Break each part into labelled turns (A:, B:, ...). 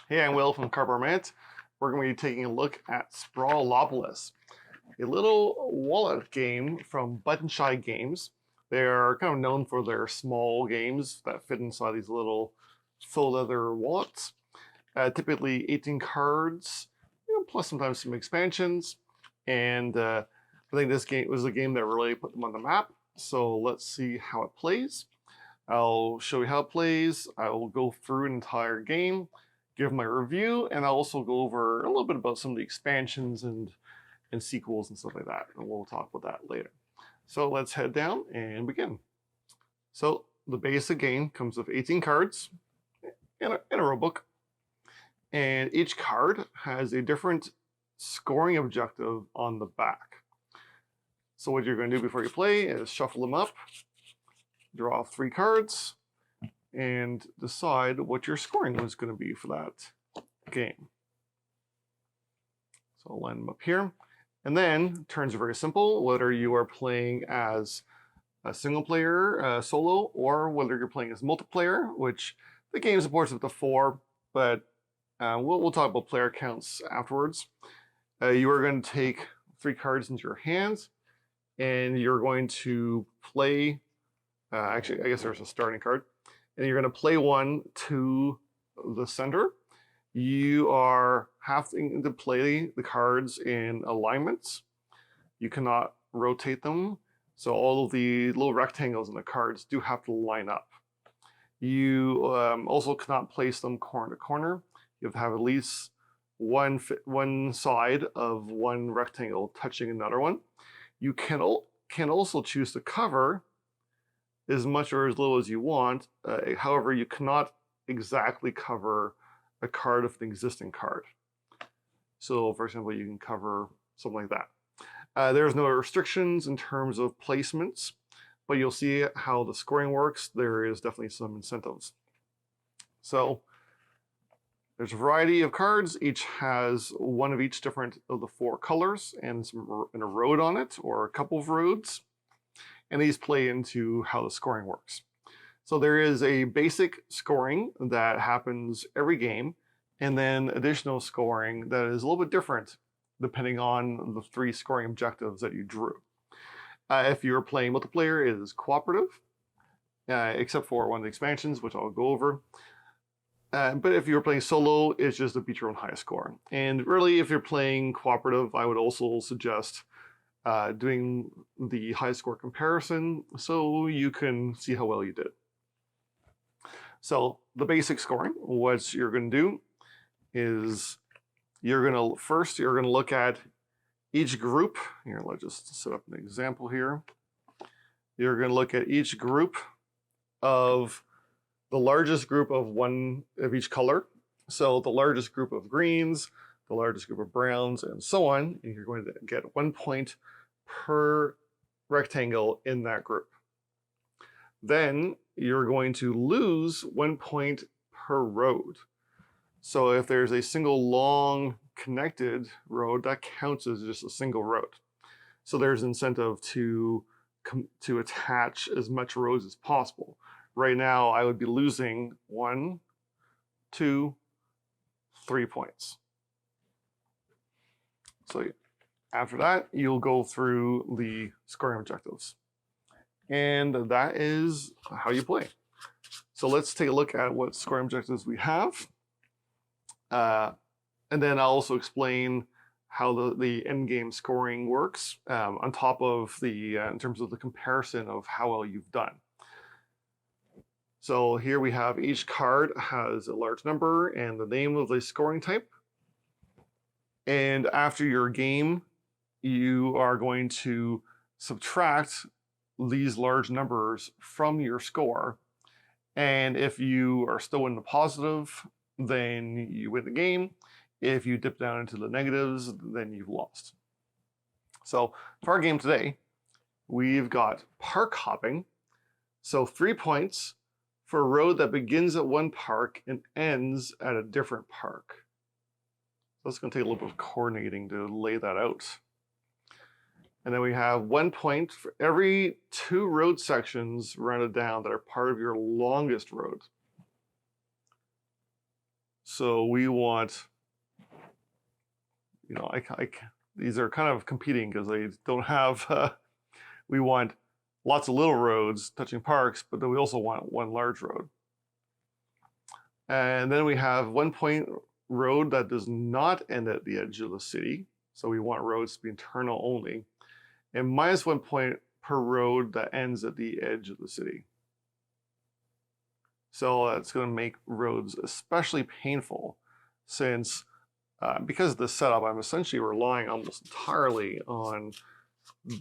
A: Hey, I'm Will from Cardboard Mint. We're going to be taking a look at Sprawlopolis, a little wallet game from ButtonShy games. They're kind of known for their small games that fit inside these little faux leather wallets. Typically 18 cards, plus sometimes some expansions. And I think this game was a game that really put them on the map. So let's see how it plays. I'll show you how it plays. I will go through an entire game, give my review, and I'll also go over a little bit about some of the expansions and sequels and stuff like that. And we'll talk about that later. So let's head down and begin. So the basic game comes with 18 cards and a rule book. And each card has a different scoring objective on the back. So what you're going to do before you play is shuffle them up, draw 3 cards, and decide what your scoring was going to be for that game. So I'll line them up here. And then turns are very simple, whether you are playing as a single player, solo, or whether you're playing as multiplayer, which the game supports up to 4, but we'll talk about player counts afterwards. You are going to take 3 cards into your hands, and you're going to play, actually, I guess there's a starting card, and you're going to play one to the center. You are having to play the cards in alignments. You cannot rotate them, so all of the little rectangles in the cards do have to line up. You also cannot place them corner to corner. You have to have at least one side of one rectangle touching another one. You can also choose to cover as much or as little as you want. However, you cannot exactly cover a card of an existing card. So, for example, you can cover something like that. There's no restrictions in terms of placements, but you'll see how the scoring works. There is definitely some incentives. So, there's a variety of cards. Each has one of each different of the 4 colors and a road on it, or a couple of roads. And these play into how the scoring works. So there is a basic scoring that happens every game, and then additional scoring that is a little bit different depending on the 3 scoring objectives that you drew. If you're playing multiplayer, it is cooperative, except for one of the expansions, which I'll go over. But if you're playing solo, it's just to beat your own highest score. And really, if you're playing cooperative, I would also suggest doing the high score comparison so you can see how well you did. So the basic scoring, what you're going to do is you're going to look at each group. Here, let's just set up an example here. You're going to look at each group of the largest group of one of each color. So the largest group of greens, the largest group of browns, and so on. And you're going to get 1 point per rectangle in that group. Then you're going to lose 1 point per road. So if there's a single long connected road, that counts as just a single road. So there's incentive to attach as much roads as possible. Right now, I would be losing 1, 2, 3 points. So after that, you'll go through the scoring objectives. And that is how you play. So let's take a look at what scoring objectives we have. And then I'll also explain how the end game scoring works on top of in terms of the comparison of how well you've done. So here we have each card has a large number and the name of the scoring type. And after your game, you are going to subtract these large numbers from your score. And if you are still in the positive, then you win the game. If you dip down into the negatives, then you've lost. So for our game today, we've got park hopping. So 3 points for a road that begins at one park and ends at a different park. So it's going to take a little bit of coordinating to lay that out. And then we have 1 point for every 2 road sections rounded down that are part of your longest road. So we want, you know, these are kind of competing because they don't have, we want lots of little roads touching parks, but then we also want one large road. And then we have 1 point road that does not end at the edge of the city. So we want roads to be internal only. And -1 point per road that ends at the edge of the city. So that's going to make roads especially painful since because of the setup, I'm essentially relying almost entirely on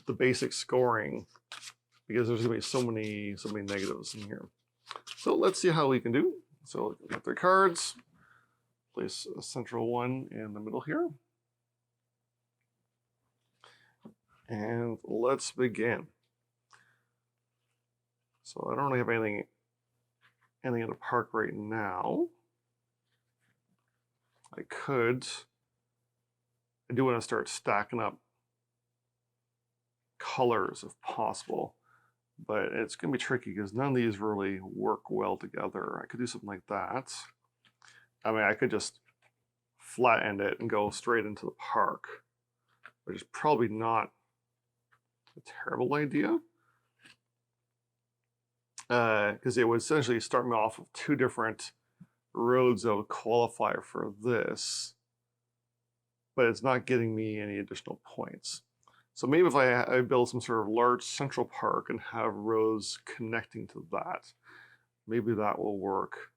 A: the basic scoring because there's going to be so many negatives in here. So let's see how we can do. So with their cards, place a central one in the middle here. And let's begin. So I don't really have anything in the park right now. I do want to start stacking up colors if possible, but it's going to be tricky because none of these really work well together. I could do something like that. I mean, I could just flat end it and go straight into the park, which is probably not a terrible idea. Because it would essentially start me off with 2 different roads that would qualify for this, but it's not getting me any additional points. So maybe if I build some sort of large central park and have roads connecting to that, maybe that will work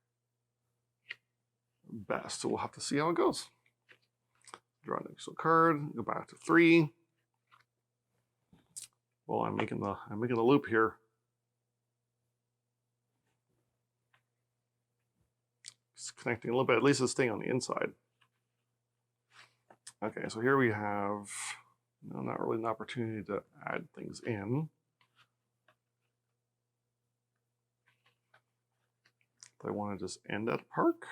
A: best. So we'll have to see how it goes. Draw an extra card, go back to 3. Well, I'm making the loop here. It's connecting a little bit, at least it's staying on the inside. Okay, so here we have not really an opportunity to add things in. I want to just end at a park.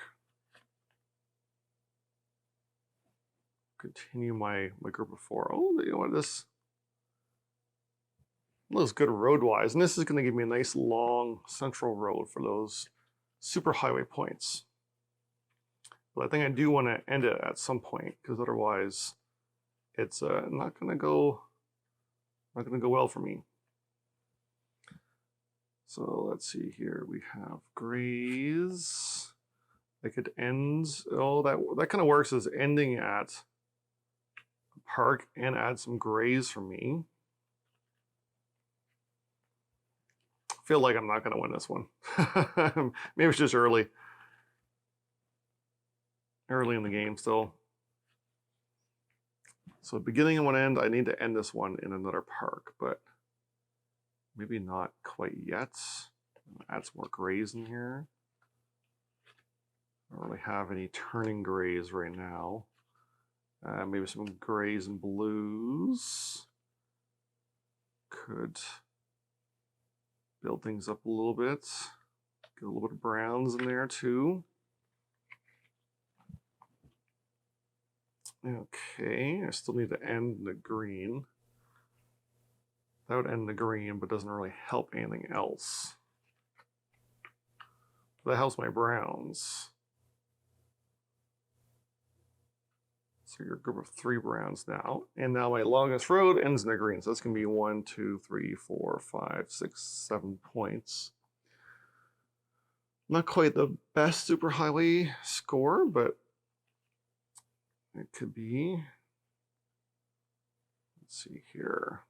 A: Continue my group of 4. Oh, you know what, this looks good road-wise, and this is going to give me a nice long central road for those super highway points. But I think I do want to end it at some point because otherwise it's not going to go well for me. So let's see here. We have grays. I could end. Oh, that kind of works as ending at a park and add some grays for me. I feel like I'm not going to win this one. Maybe it's just early in the game still. So beginning and one end, I need to end this one in another park, but maybe not quite yet. Add some more grays in here. I don't really have any turning grays right now. Maybe some grays and blues. Could build things up a little bit. Get a little bit of browns in there too. Okay, I still need to end the green. That would end the green, but doesn't really help anything else. That helps my browns. So you're a group of 3 browns now. And now my longest road ends in the green. So that's going to be 1, 2, 3, 4, 5, 6, 7 points. Not quite the best superhighway score, but it could be. Let's see here.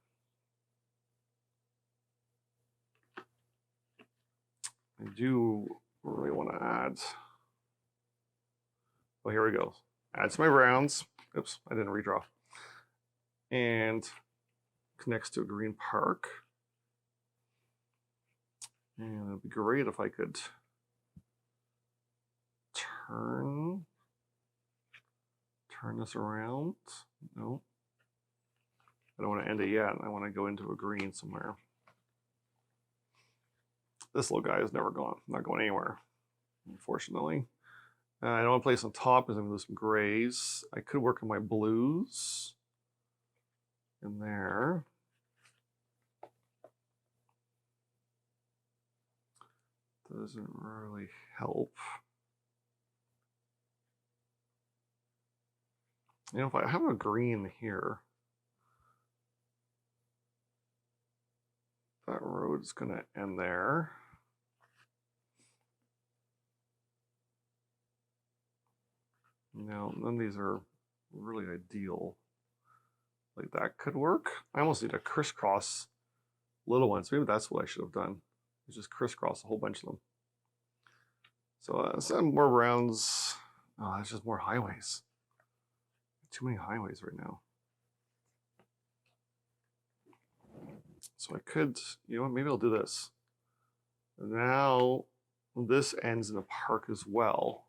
A: I do really want to add. Well, here we go. Add to my browns. Oops, I didn't redraw. And connects to a green park. And it'd be great if I could turn this around. No. I don't want to end it yet. I want to go into a green somewhere. This little guy is never gone. Not going anywhere, unfortunately. I don't want to place on top because I'm going to lose some grays. I could work on my blues in there. Doesn't really help. You know, if I have a green here, that road's gonna end there. Now, none of these are really ideal. Like that could work. I almost need to crisscross little ones. Maybe that's what I should have done. Is just crisscross a whole bunch of them. So some more rounds. Oh, that's just more highways. Too many highways right now. So I could, you know what, maybe I'll do this. Now this ends in a park as well.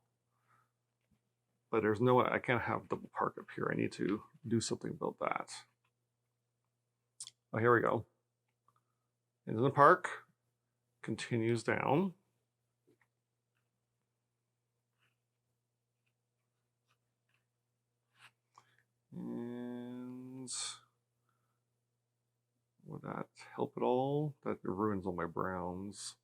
A: But there's no way, I can't have double park up here. I need to do something about that. Oh, here we go. Into the park, continues down. And would that help at all? That ruins all my browns.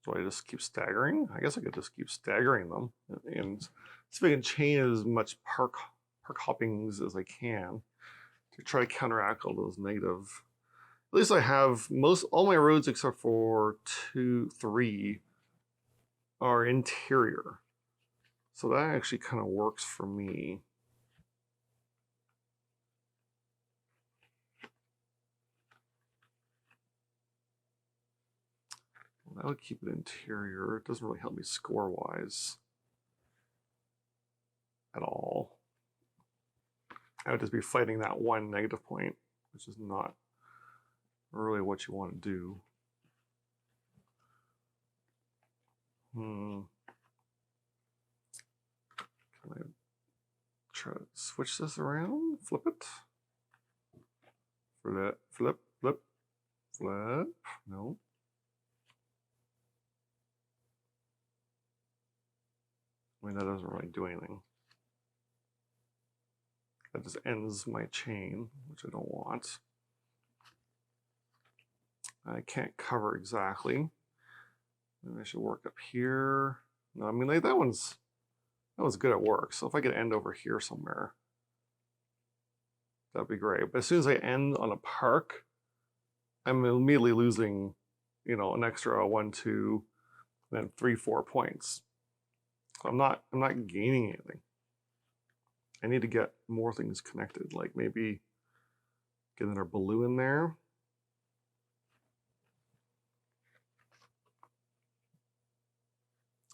A: So I just keep staggering? I guess I could just keep staggering them and see if I can chain as much park hoppings as I can to try to counteract all those negative. At least I have all my roads except for 2, 3 are interior. So that actually kind of works for me. That would keep it interior. It doesn't really help me score-wise at all. I would just be fighting that one negative point, which is not really what you want to do. Can I try to switch this around? Flip it? Flip, flip, flip, flip. No. I mean, that doesn't really do anything. That just ends my chain, which I don't want. I can't cover exactly. Maybe I should work up here. No, I mean, like that was good at work. So if I could end over here somewhere, that'd be great. But as soon as I end on a park, I'm immediately losing, you know, an extra 1, 2, then 3, 4 points. So I'm not gaining anything. I need to get more things connected, like maybe get another blue in there.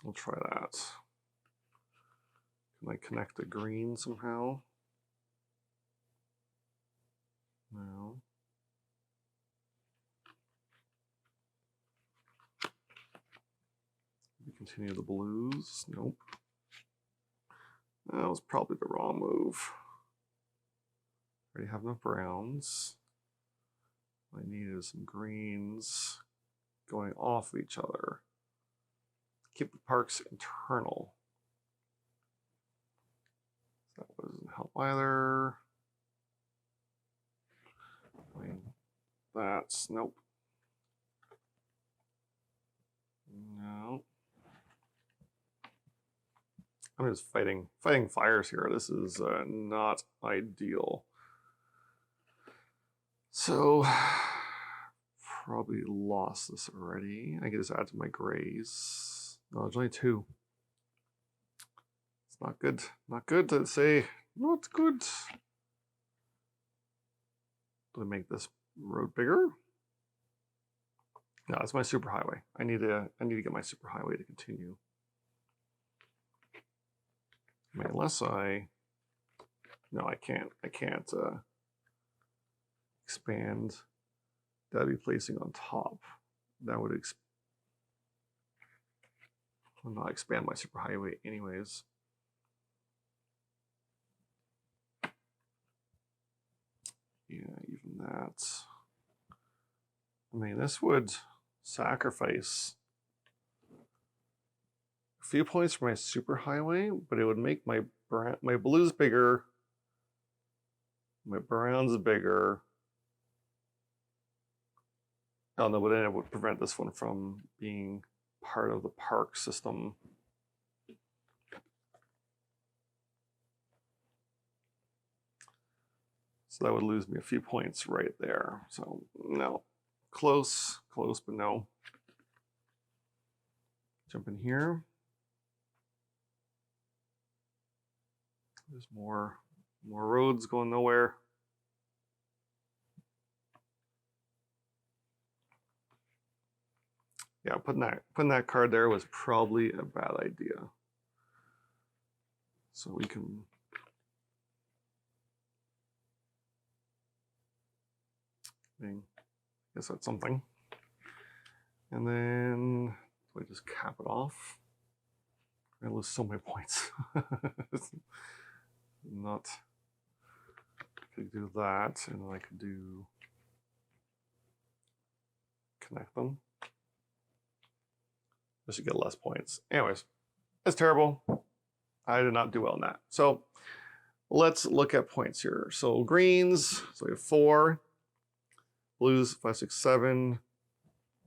A: I'll try that. Can I connect the green somehow? No. Continue the blues. Nope. That was probably the wrong move. Already have enough browns. What I need is some greens going off of each other. Keep the parks internal. That doesn't help either. I mean, that's nope. No. I'm just fighting fires here. This is not ideal. So probably lost this already. I can just add to my grays. No, there's only 2. It's not good. Not good to say. Not good. Do I make this road bigger? No, it's my superhighway. I need to get my superhighway to continue. I mean, unless no, I can't expand. That'd be placing on top. That would not expand my superhighway anyways. Yeah, even that. I mean, this would sacrifice a few points for my superhighway, but it would make my blues bigger, my browns bigger, Oh no, but then it would prevent this one from being part of the park system. So that would lose me a few points right there. So no, close, close, but no. Jump in here. There's more roads going nowhere. Yeah, putting that card there was probably a bad idea. So we can I guess that's something. And then I just cap it off. I lose so many points. Not. I could do that, and then I could do connect them. I should get less points. Anyways, it's terrible. I did not do well in that. So let's look at points here. So greens, so we have 4. Blues, 5, 6, 7.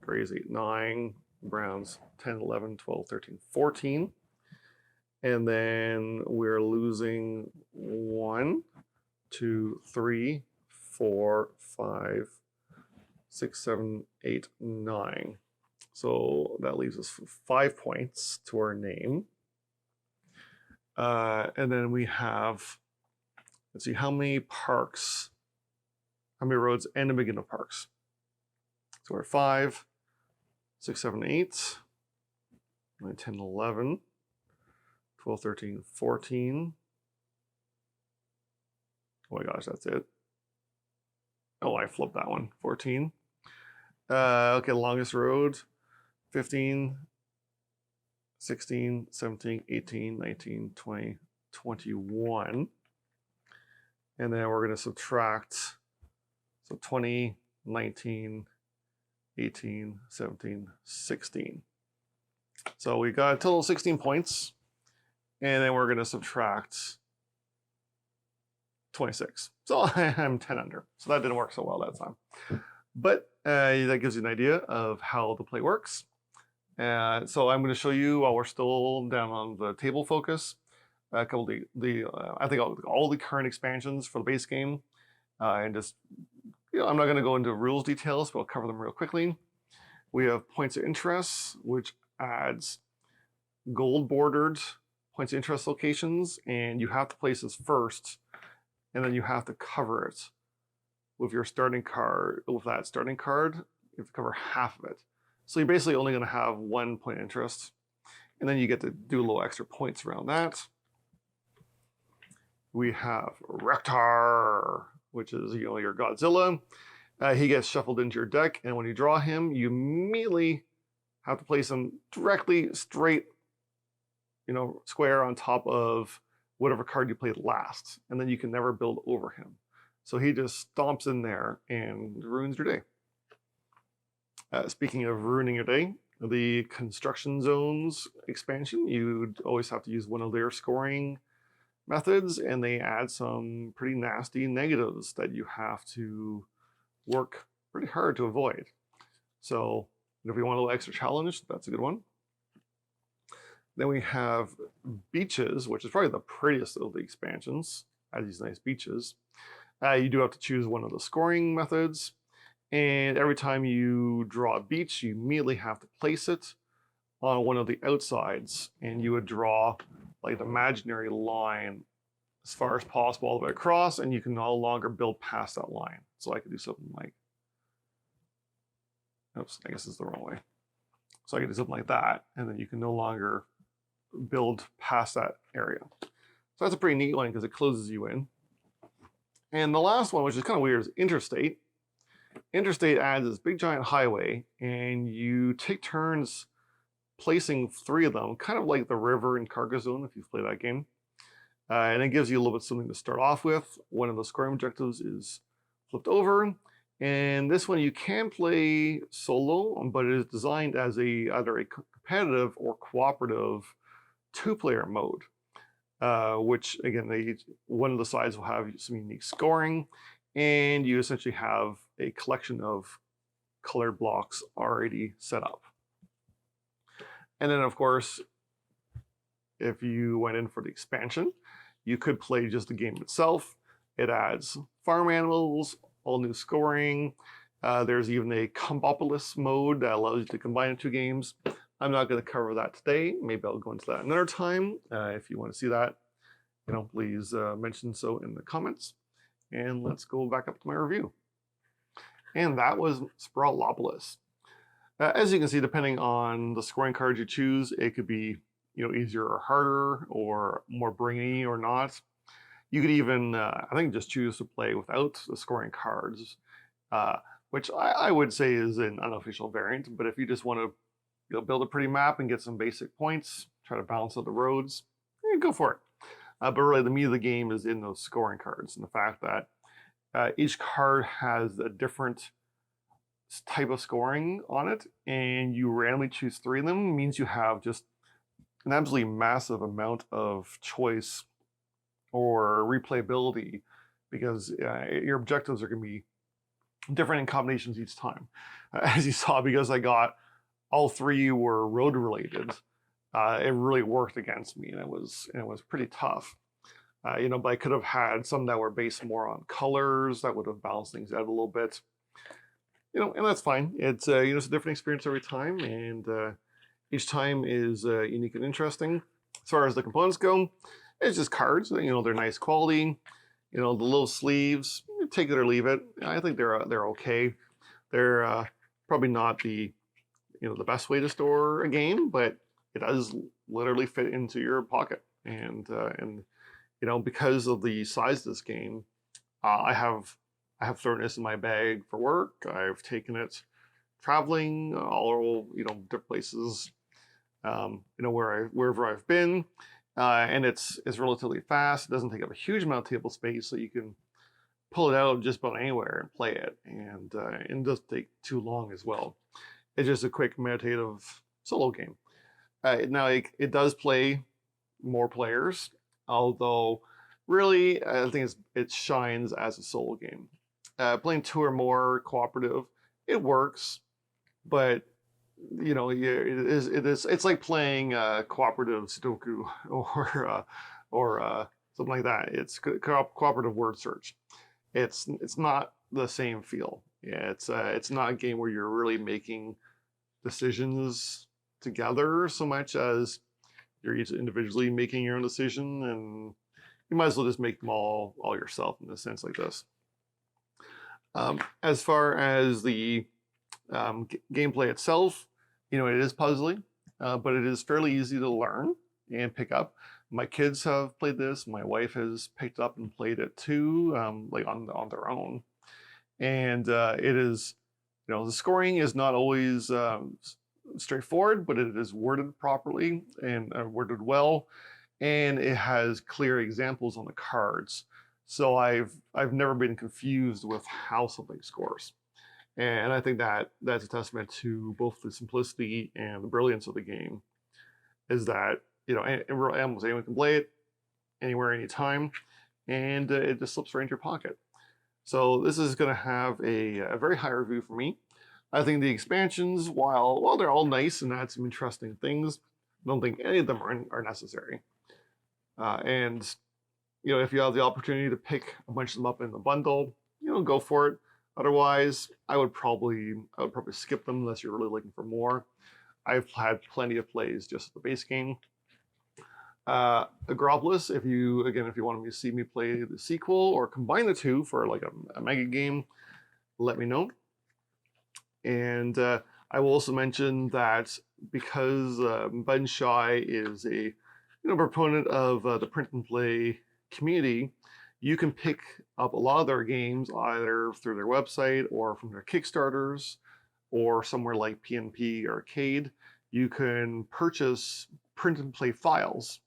A: Grays, 8, 9. Browns, 10, 11, 12, 13, 14. And then we're losing 1, 2, 3, 4, 5, 6, 7, 8, 9. So that leaves us 5 points to our name. And then we have, let's see, how many roads and the beginning of parks. So we're 5, 6, 7, 8, 9, 10, 11, 12, 13, 14. Oh my gosh, that's it. Oh, I flipped that one. 14. Okay, longest road. 15, 16, 17, 18, 19, 20, 21. And then we're going to subtract. So 20, 19, 18, 17, 16. So we got a total of 16 points. And then we're going to subtract 26. So I'm 10 under. So that didn't work so well that time. But that gives you an idea of how the play works. So I'm going to show you, while we're still down on the table focus, a couple of I think all the current expansions for the base game. And just, I'm not going to go into rules details, but I'll cover them real quickly. We have points of interest, which adds gold bordered points of interest locations, and you have to place this first, and then you have to cover it with your starting card. With that starting card, you have to cover half of it. So you're basically only going to have 1 point of interest, and then you get to do a little extra points around that. We have Rektar, which is your Godzilla. He gets shuffled into your deck, and when you draw him, you immediately have to place him directly straight, square on top of whatever card you played last, and then you can never build over him. So he just stomps in there and ruins your day. Speaking of ruining your day, the construction zones expansion, you'd always have to use one of their scoring methods, and they add some pretty nasty negatives that you have to work pretty hard to avoid. So if you want a little extra challenge, that's a good one. Then we have beaches, which is probably the prettiest of the expansions. Has these nice beaches. You do have to choose one of the scoring methods, and every time you draw a beach, you immediately have to place it on one of the outsides, and you would draw like an imaginary line as far as possible all the way across, and you can no longer build past that line. So I could do something like, oops, I guess it's the wrong way. So I could do something like that, and then you can no longer build past that area. So that's a pretty neat one because it closes you in. And the last one, which is kind of weird, is interstate. Interstate adds this big giant highway, and you take turns placing 3 of them, kind of like the river in Cargo Zone, if you've played that game. And it gives you a little bit something to start off with. One of the scoring objectives is flipped over. And this one you can play solo, but it is designed as either a competitive or cooperative 2-player mode. Which again, one of the sides will have some unique scoring, and you essentially have a collection of colored blocks already set up. And then, of course, if you went in for the expansion, you could play just the game itself. It adds farm animals, all new scoring. There's even a Sprawlopolis mode that allows you to combine the two games. I'm not going to cover that today. Maybe I'll go into that another time. If you want to see that, please mention so in the comments. And let's go back up to my review. And that was Sprawlopolis. As you can see, depending on the scoring cards you choose, it could be easier or harder, or more brainy or not. You could even, I think, just choose to play without the scoring cards, which I would say is an unofficial variant. But if you just want to build a pretty map and get some basic points, try to balance out the roads, go for it. But really, the meat of the game is in those scoring cards, and the fact that each card has a different type of scoring on it, and you randomly choose 3 of them, means you have just an absolutely massive amount of choice or replayability, because your objectives are going to be different in combinations each time. As you saw, because I got all 3 were road related, it really worked against me, and it was pretty tough. But I could have had some that were based more on colors that would have balanced things out a little bit. And that's fine. It's it's a different experience every time, and each time is unique and interesting. As far as the components go, it's just cards. They're nice quality. The little sleeves, take it or leave it. I think they're okay. They're probably not the the best way to store a game, but it does literally fit into your pocket. And because of the size of this game, I have thrown this in my bag for work. I've taken it traveling all different places, wherever I've been, and it's relatively fast. It doesn't take up a huge amount of table space, so you can pull it out just about anywhere and play it, and it doesn't take too long as well. It's just a quick meditative solo game. Now it does play more players, although really I think it shines as a solo game. Playing 2 or more cooperative, it works, but it's like playing cooperative Sudoku or something like that. It's cooperative word search. It's not the same feel. Yeah, it's not a game where you're really making decisions together so much as you're each individually making your own decision, and you might as well just make them all yourself in a sense like this. As far as the gameplay itself, it is puzzly, but it is fairly easy to learn and pick up. My kids have played this. My wife has picked up and played it too, like on their own. And it is, the scoring is not always straightforward, but it is worded properly and worded well, and it has clear examples on the cards. So I've never been confused with how something scores. And I think that's a testament to both the simplicity and the brilliance of the game, is that almost anyone can play it anywhere, anytime, and it just slips right into your pocket. So this is going to have a very high review for me. I think the expansions, while they're all nice and add some interesting things, I don't think any of them are necessary. And if you have the opportunity to pick a bunch of them up in the bundle, go for it. Otherwise, I would probably skip them unless you're really looking for more. I've had plenty of plays just the base game. Agropolis, if you want to see me play the sequel or combine the 2 for like a mega game, let me know. And I will also mention that because ButtonShy is a proponent of the print and play community, you can pick up a lot of their games either through their website or from their Kickstarters or somewhere like PNP Arcade. You can purchase print and play files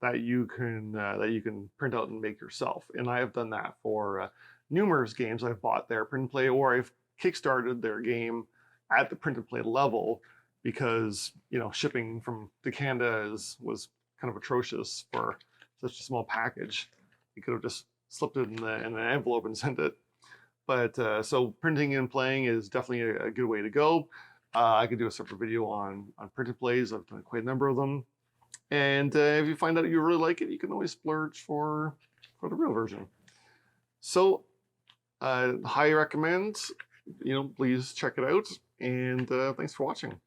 A: that you can print out and make yourself. And I have done that for numerous games. I've bought their print and play, or I've kickstarted their game at the print and play level, because shipping from Canada was kind of atrocious for such a small package. You could have just slipped it in an envelope and sent it. But so printing and playing is definitely a good way to go. I could do a separate video on printed plays. I've done quite a number of them. And if you find out you really like it, you can always splurge for the real version. So highly recommend, please check it out. And thanks for watching.